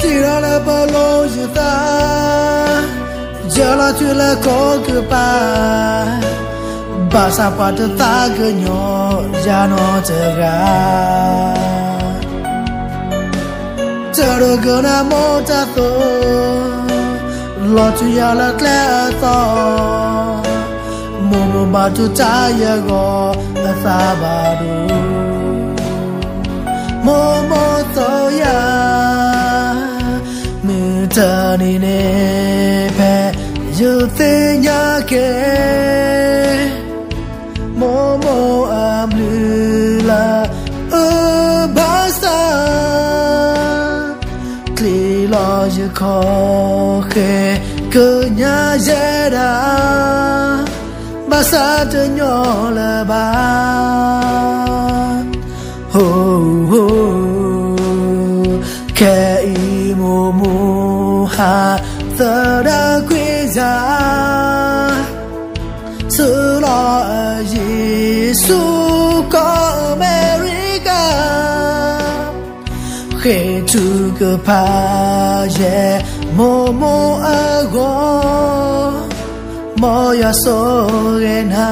Tira la balo juta, jala chula koke pa, basa pata taganyo jano tega. Tero gona mota to, lo tu yala kleto, momo batu taya go asabadu, momo toya. Tani ne pe yote nyake momo amlula basta klilo je koke kenya jeda basa te nyola ba ho ho ke momo Thada Quiza Sula Jesu ko America He took a paje Momo ago Moya sorena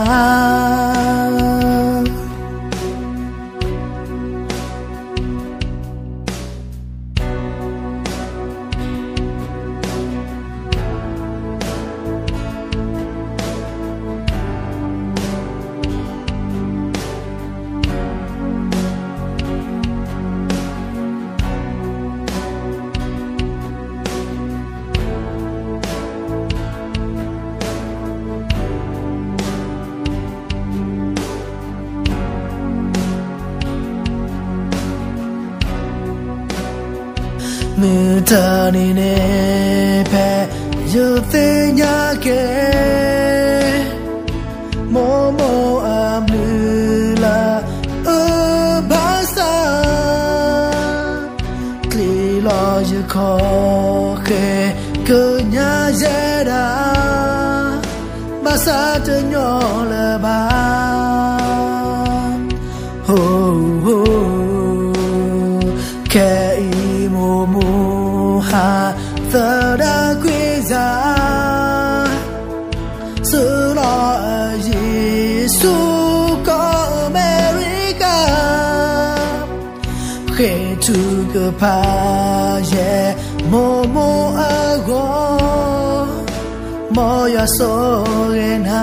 Tani ne pe yote nyake momo amlula basa klilo je koke kenya jeda basa te nyola ba ho ho ke momo Thada Quiza Sula Jesu ko America He took a paje Momo ago Moya sorena